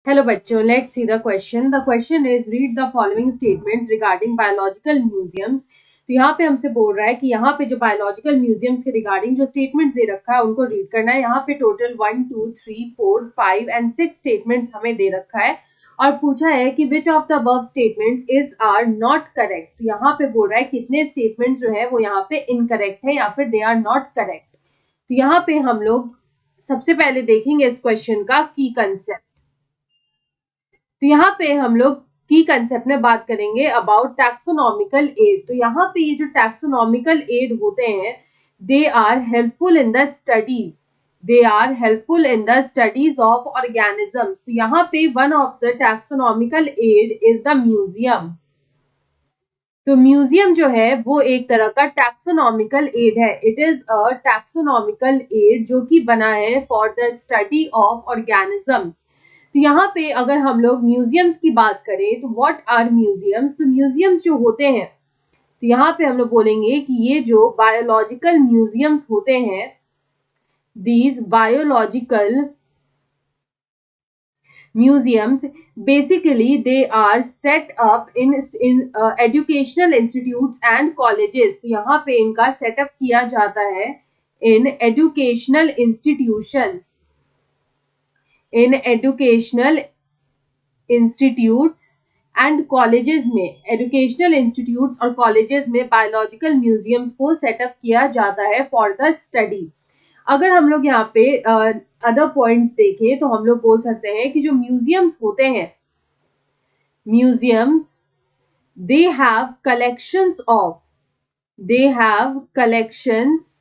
Hello बच्चों, let's see the question. The question is read the following statements regarding biological museums. तो यहाँ पे हमसे बोल रहा है कि यहाँ पे जो बायोलॉजिकल म्यूजियम्स के रिगार्डिंग जो स्टेटमेंट्स दे रखा है उनको रीड करना है। यहाँ पे टोटल 1 2 3 4 5 एंड 6 स्टेटमेंट्स हमें दे रखा है और पूछा है कि which of the above statements is are not correct. तो यहाँ पे बोल रहा है कितने स्टेटमेंट्स जो है वो यहाँ पे इनकरेक्ट है या फिर दे आर नॉट करेक्ट। तो यहाँ पे हम लोग सबसे पहले देखेंगे इस क्वेश्चन का की कंसेप्ट। तो यहाँ पे हम लोग की कंसेप्ट में बात करेंगे अबाउट टैक्सोनॉमिकल एड। तो यहाँ पे ये जो टैक्सोनॉमिकल एड होते हैं they are helpful in the studies, they are helpful in the studies of organisms. तो यहाँ पे one of the taxonomical aid is the museum. तो म्यूजियम जो है वो एक तरह का टैक्सोनॉमिकल एड है। It is a taxonomical aid जो कि बना है for the study of organisms. तो यहाँ पे अगर हम लोग म्यूजियम्स की बात करें तो व्हाट आर म्यूजियम्स। तो म्यूजियम्स जो होते हैं तो यहाँ पे हम लोग बोलेंगे कि ये जो बायोलॉजिकल म्यूजियम्स होते हैं, these biological museums basically they are set up in educational institutes and colleges। तो यहाँ पे इनका सेटअप किया जाता है in educational institutions, in educational institutes and colleges में, एजुकेशनल इंस्टीट्यूट्स और कॉलेजेस में बायोलॉजिकल म्यूजियम्स को सेटअप किया जाता है फॉर द स्टडी। अगर हम लोग यहाँ पे अदर पॉइंट्स देखें तो हम लोग बोल सकते हैं कि जो म्यूजियम्स होते हैं, museums they have collections of, they have collections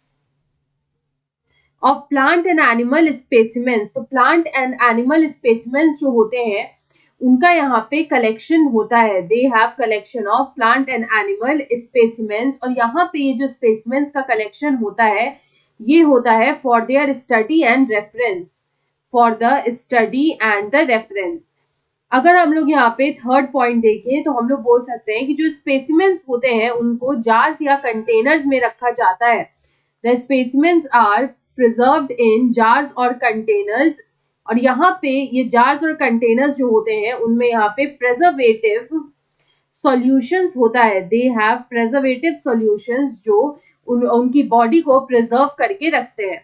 of plant and animal specimens. तो प्लांट एंड एनिमल स्पेसिमेंस जो होते हैं उनका यहाँ पे कलेक्शन होता है। They have collection of plant and animal specimens. और यहाँ पे ये जो स्पेसिमेंस का कलेक्शन होता है ये होता है for their study and reference, for the study and the reference. अगर हम लोग यहाँ पे थर्ड पॉइंट देखें तो हम लोग बोल सकते हैं कि जो स्पेसिमेंस होते हैं उनको जार्स या कंटेनर्स में रखा जाता है। The specimens are preserved in jars और कंटेनर्स। और यहाँ पे ये जार्स और कंटेनर्स जो होते हैं उनमें यहाँ पे प्रेजर्वेटिव सॉल्यूशंस होता है। दे हैव प्रेजर्वेटिव सॉल्यूशंस जो उनकी बॉडी को प्रिजर्व करके रखते हैं।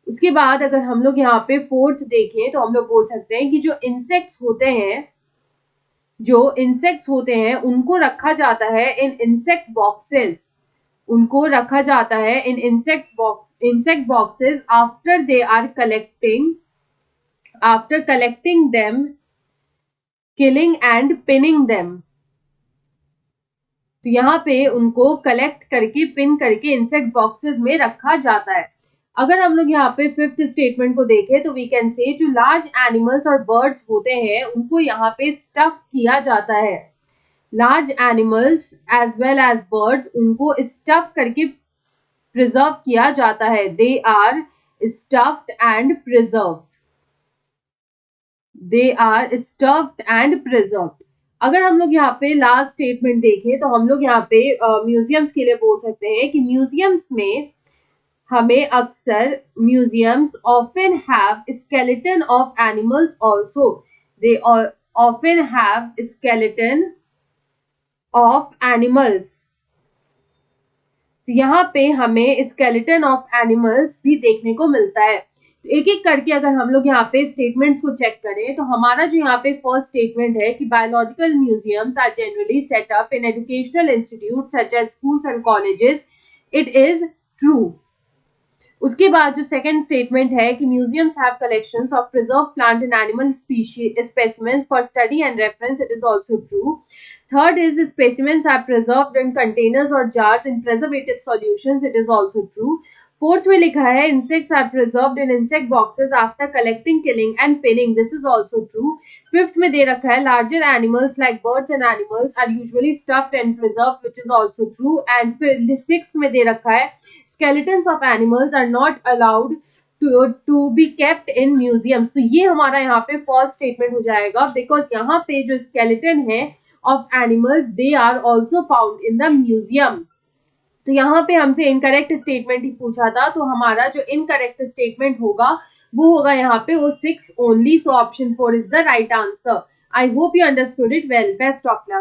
उसके बाद अगर हम लोग यहाँ पे फोर्थ देखें तो हम लोग बोल सकते हैं कि जो इंसेक्ट्स होते हैं, जो इंसेक्ट्स होते हैं उनको रखा जाता है इन इंसेक्ट बॉक्सेस, उनको रखा जाता है in insect boxes after they are collecting, after collecting them, killing and pinning them. तो यहाँ पे उनको कलेक्ट करके पिन करके इंसेक्ट बॉक्सेस में रखा जाता है। अगर हम लोग यहाँ पे फिफ्थ स्टेटमेंट को देखें तो वी कैन से जो लार्ज एनिमल्स और बर्ड्स होते हैं उनको यहाँ पे स्टफ किया जाता है। Large animals as well as birds उनको स्टफ करके प्रिजर्व किया जाता है। They are stuffed and preserved, they are stuffed and preserved. अगर हम लोग यहाँ पे लास्ट स्टेटमेंट देखें तो हम लोग यहाँ पे म्यूजियम्स के लिए बोल सकते हैं कि म्यूजियम्स में हमें अक्सर museums often have skeleton of animals also, they often have skeleton of animals. यहाँ पे हमें स्केलेटन ऑफ एनिमल्स भी देखने को मिलता है। तो एक एक करके अगर हम लोग यहाँ पे स्टेटमेंट्स को चेक करें तो हमारा जो यहाँ पे फर्स्ट स्टेटमेंट है कि biological museums are generally set up in educational institute such as schools and colleges, it is true. उसके बाद जो सेकंड स्टेटमेंट है कि museums have collections of preserve plant and animal specimens for study and reference, it is also true. Third is specimens are preserved in containers or jars in preservative solutions, it is also true. Fourth में लिखा है insects are preserved in insect boxes after collecting, killing and pinning, this is also true. Fifth में दे रखा है larger animals like birds and animals are usually stuffed and preserved, which is also true. And sixth में दे रखा है skeletons of animals are not allowed to be kept in museums। तो ये हमारा यहाँ पे false statement हो जाएगा because यहाँ पे जो skeleton है of animals they are also found in the museum। तो यहाँ पे हमसे इनकरेक्ट स्टेटमेंट ही पूछा था, तो हमारा जो इनकरेक्ट स्टेटमेंट होगा वो होगा यहाँ पे O6 only. So option 4 is the right answer. I hope you understood it well. Best of luck.